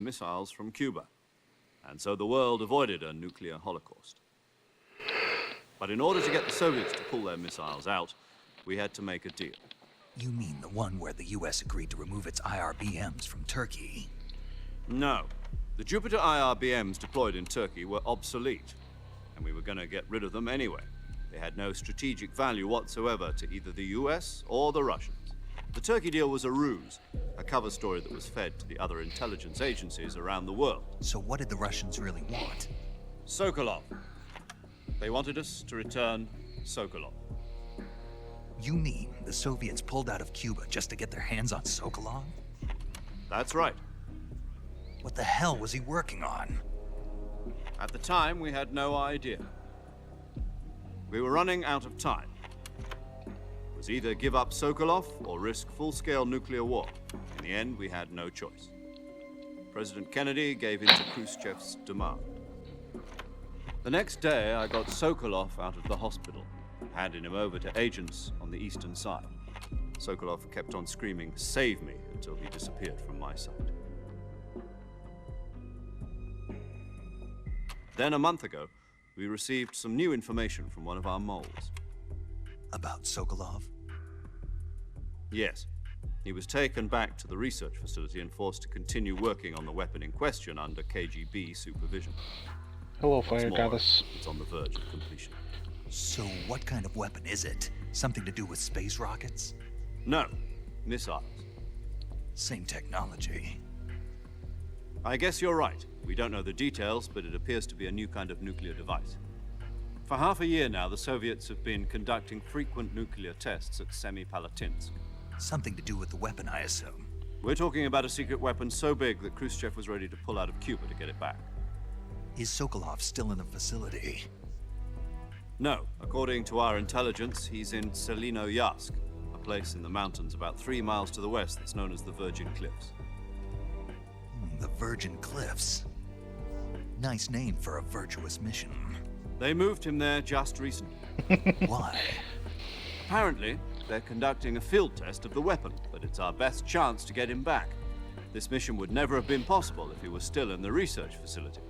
missiles from Cuba, and so the world avoided a nuclear holocaust. But in order to get the Soviets to pull their missiles out, we had to make a deal. You mean the one where the US agreed to remove its IRBMs from Turkey? No. The Jupiter IRBMs deployed in Turkey were obsolete, and we were going to get rid of them anyway. They had no strategic value whatsoever to either the US or the Russians. The Turkey deal was a ruse, a cover story that was fed to the other intelligence agencies around the world. So what did the Russians really want? Sokolov. They wanted us to return Sokolov. You mean the Soviets pulled out of Cuba just to get their hands on Sokolov? That's right. What the hell was he working on? At the time, we had no idea. We were running out of time. It was either give up Sokolov or risk full-scale nuclear war. In the end, we had no choice. President Kennedy gave in to Khrushchev's demand. The next day, I got Sokolov out of the hospital, handing him over to agents on the eastern side. Sokolov kept on screaming, "Save me," until he disappeared from my sight. Then, a month ago, we received some new information from one of our moles. About Sokolov? Yes. He was taken back to the research facility and forced to continue working on the weapon in question under KGB supervision. Hello, Fire Goddess. It's on the verge of completion. So what kind of weapon is it? Something to do with space rockets? No. Missiles. Same technology. I guess you're right. We don't know the details, but it appears to be a new kind of nuclear device. For half a year now, the Soviets have been conducting frequent nuclear tests at Semipalatinsk. Something to do with the weapon, I assume. We're talking about a secret weapon so big that Khrushchev was ready to pull out of Cuba to get it back. Is Sokolov still in the facility? No. According to our intelligence, he's in Selinoyarsk, a place in the mountains about 3 miles to the west that's known as the Virgin Cliffs. The Virgin Cliffs. Nice name for a virtuous mission. They moved him there just recently. Why? Apparently, they're conducting a field test of the weapon, but it's our best chance to get him back. This mission would never have been possible if he was still in the research facility.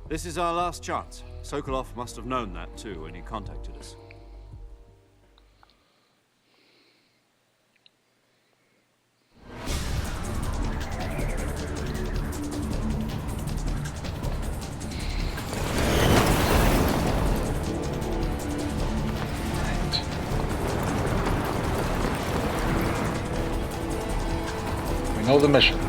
This is our last chance. Sokolov must have known that too when he contacted us. We know the mission.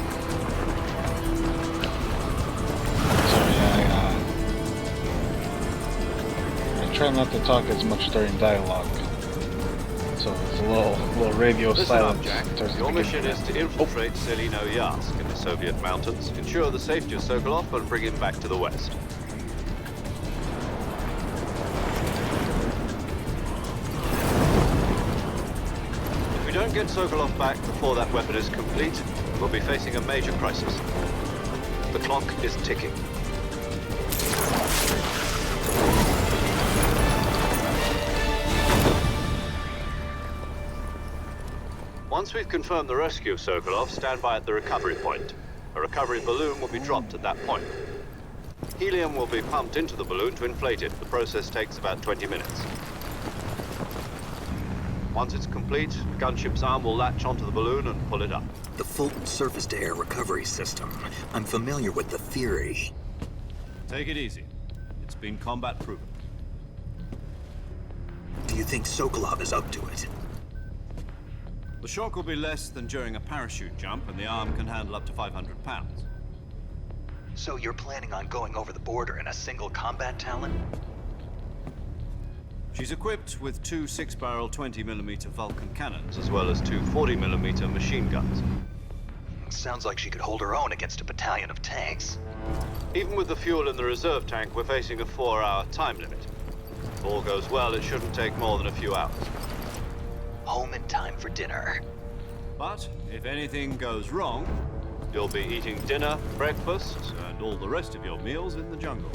Try not to talk as much during dialogue, so it's a little radio silence. Jack. Your mission is to infiltrate Selinoyarsk in the Soviet mountains, ensure the safety of Sokolov, and bring him back to the west. If we don't get Sokolov back before that weapon is complete, we'll be facing a major crisis. The clock is ticking. Once we've confirmed the rescue of Sokolov, stand by at the recovery point. A recovery balloon will be dropped at that point. Helium will be pumped into the balloon to inflate it. The process takes about 20 minutes. Once it's complete, the gunship's arm will latch onto the balloon and pull it up. The Fulton surface-to-air recovery system. I'm familiar with the theory. Take it easy. It's been combat proven. Do you think Sokolov is up to it? The shock will be less than during a parachute jump, and the arm can handle up to 500 pounds. So you're planning on going over the border in a single combat Talon? She's equipped with 2 6-barrel 20mm Vulcan cannons, as well as 2 40mm machine guns. Sounds like she could hold her own against a battalion of tanks. Even with the fuel in the reserve tank, we're facing a 4-hour time limit. If all goes well, it shouldn't take more than a few hours. Home in time for dinner. But if anything goes wrong, you'll be eating dinner, breakfast, and all the rest of your meals in the jungle.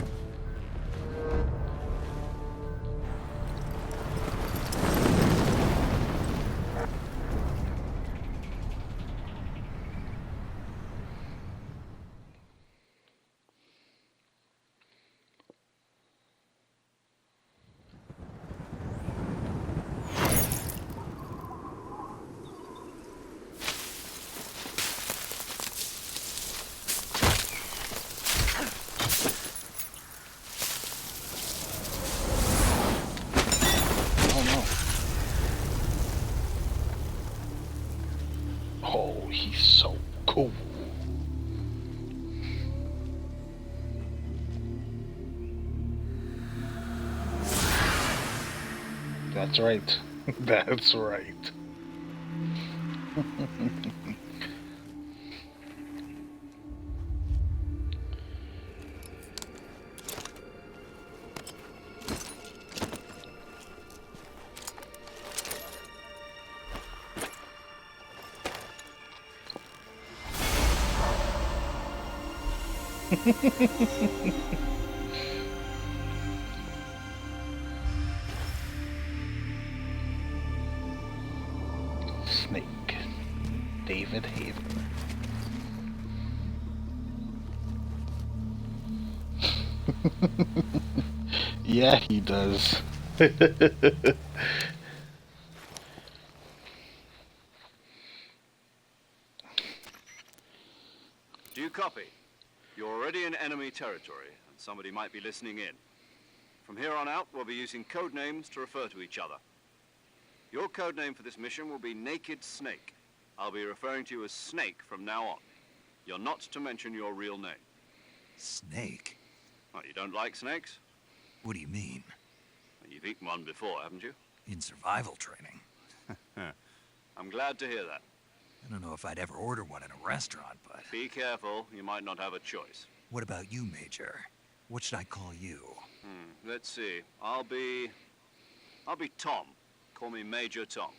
That's right. That's right. Snake. David Haver. Yeah, he does. Do you copy? You're already in enemy territory, and somebody might be listening in. From here on out, we'll be using code names to refer to each other. Your code name for this mission will be Naked Snake. I'll be referring to you as Snake from now on. You're not to mention your real name. Snake? Well, you don't like snakes? What do you mean? Well, you've eaten one before, haven't you? In survival training? I'm glad to hear that. I don't know if I'd ever order one in a restaurant, but... Be careful, you might not have a choice. What about you, Major? What should I call you? Let's see. I'll be Tom. Call me Major Tom.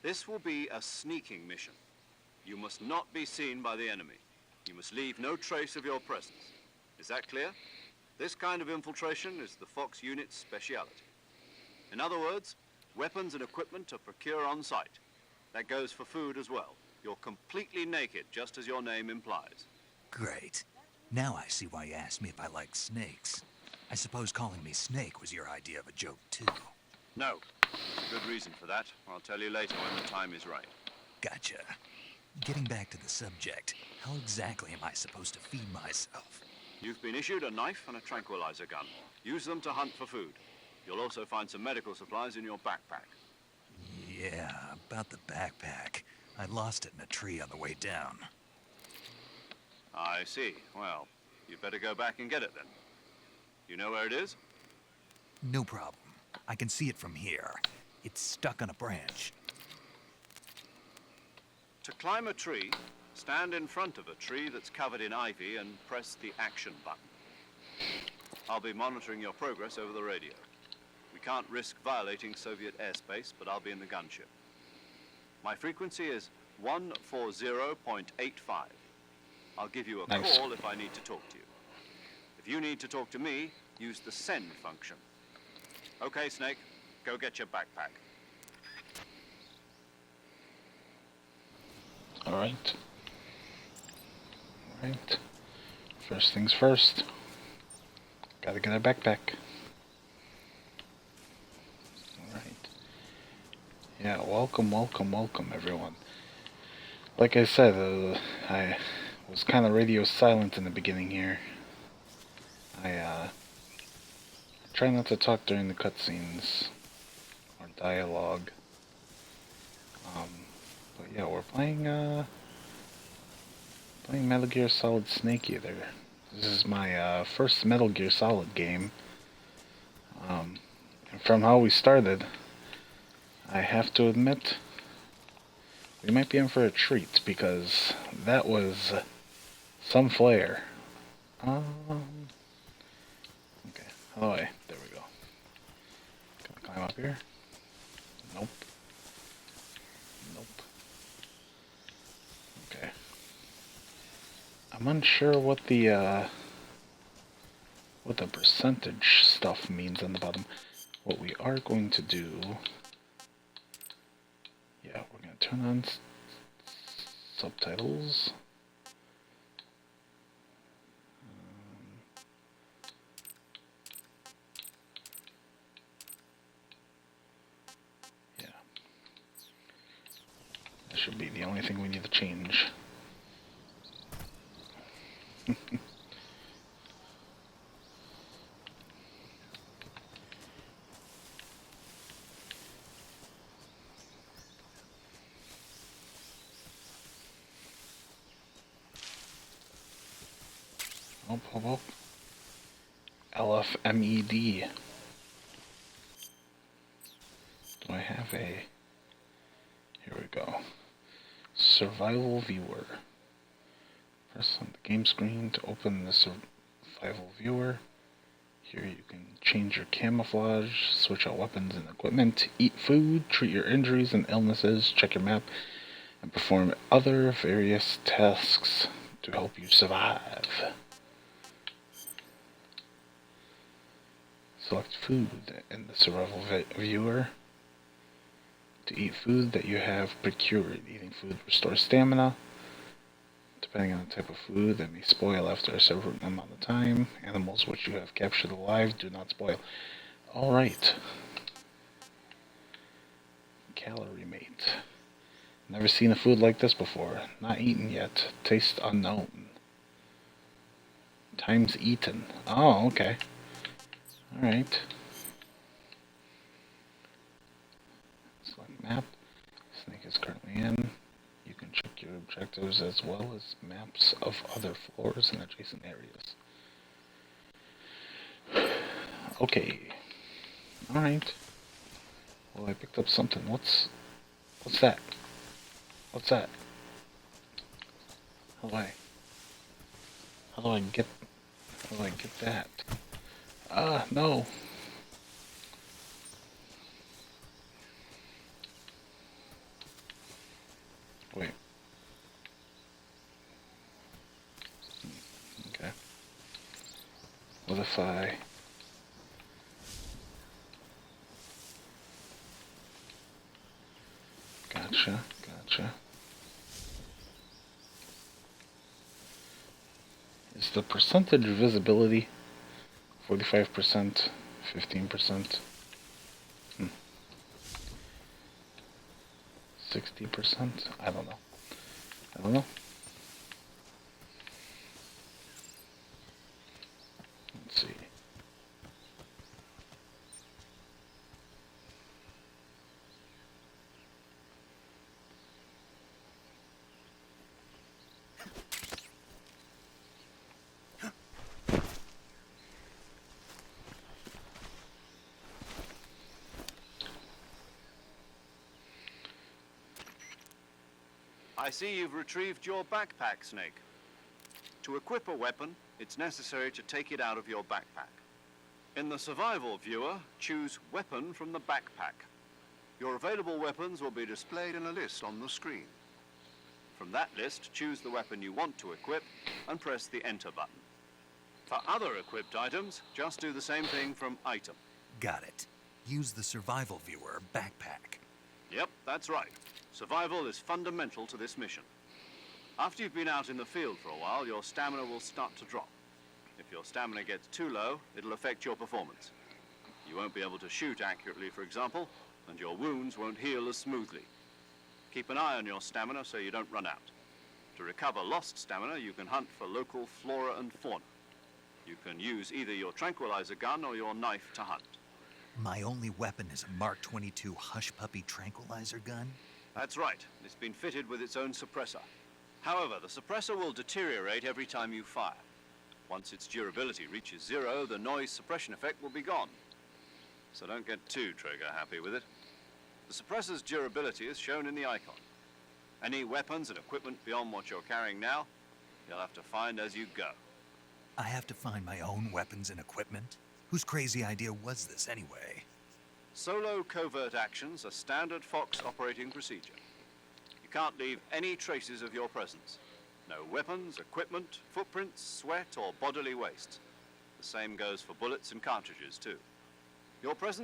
This will be a sneaking mission. You must not be seen by the enemy. You must leave no trace of your presence. Is that clear? This kind of infiltration is the Fox unit's speciality. In other words, weapons and equipment are procured on site. That goes for food as well. You're completely naked, just as your name implies. Great. Now I see why you asked me if I like snakes. I suppose calling me Snake was your idea of a joke, too. No. There's a good reason for that. I'll tell you later when the time is right. Gotcha. Getting back to the subject, how exactly am I supposed to feed myself? You've been issued a knife and a tranquilizer gun. Use them to hunt for food. You'll also find some medical supplies in your backpack. Yeah, about the backpack. I lost it in a tree on the way down. I see. Well, you'd better go back and get it then. You know where it is? No problem. I can see it from here. It's stuck on a branch. To climb a tree, stand in front of a tree that's covered in ivy and press the action button. I'll be monitoring your progress over the radio. We can't risk violating Soviet airspace, but I'll be in the gunship. My frequency is 140.85. I'll give you a Nice. call if I need to talk to you. If you need to talk to me, use the send function. Okay, Snake, go get your backpack. Alright. Alright. First things first. Gotta get a backpack. Alright. Yeah, welcome everyone. Like I said, I was kind of radio silent in the beginning here. I try not to talk during the cutscenes or dialogue. But yeah, we're playing Metal Gear Solid Snake Eater. This is my first Metal Gear Solid game. And from how we started, I have to admit, we might be in for a treat because that was some flair. Okay. Oh, wait. There we go. Can I climb up here? Nope. Nope. Okay. I'm unsure what the percentage stuff means on the bottom. What we are going to do... Yeah, we're going to turn on subtitles. Yeah. That should be the only thing we need to change. Oh. LFMED. have a... Here we go. Survival viewer. Press on the game screen to open the survival viewer. Here you can change your camouflage, switch out weapons and equipment, eat food, treat your injuries and illnesses, check your map, and perform other various tasks to help you survive. Select food in the survival viewer to eat food that you have procured. Eating food restores stamina. Depending on the type of food, that may spoil after a certain amount of time. Animals which you have captured alive do not spoil. Alright. Calorie mate. Never seen a food like this before. Not eaten yet. Taste unknown. Times eaten. Oh, okay. Alright. Select map. Snake is currently in. You can check your objectives as well as maps of other floors and adjacent areas. Okay. Alright. Well, I picked up something. What's that? What's that? How do I get that? No. Wait. Okay. What if I... Gotcha. Is the percentage visibility 45%, 15%, 60%? I don't know. Let's see. I see you've retrieved your backpack, Snake. To equip a weapon, it's necessary to take it out of your backpack. In the survival viewer, choose Weapon from the backpack. Your available weapons will be displayed in a list on the screen. From that list, choose the weapon you want to equip and press the Enter button. For other equipped items, just do the same thing from Item. Got it. Use the survival viewer backpack. Yep, that's right. Survival is fundamental to this mission. After you've been out in the field for a while, your stamina will start to drop. If your stamina gets too low, it'll affect your performance. You won't be able to shoot accurately, for example, and your wounds won't heal as smoothly. Keep an eye on your stamina so you don't run out. To recover lost stamina, you can hunt for local flora and fauna. You can use either your tranquilizer gun or your knife to hunt. My only weapon is a Mark 22 Hush Puppy tranquilizer gun? That's right. It's been fitted with its own suppressor. However, the suppressor will deteriorate every time you fire. Once its durability reaches 0, the noise suppression effect will be gone. So don't get too trigger happy with it. The suppressor's durability is shown in the icon. Any weapons and equipment beyond what you're carrying now, you'll have to find as you go. I have to find my own weapons and equipment? Whose crazy idea was this anyway? Solo covert actions are standard Fox operating procedure. You can't leave any traces of your presence. No weapons, equipment, footprints, sweat, or bodily waste. The same goes for bullets and cartridges, too. Your presence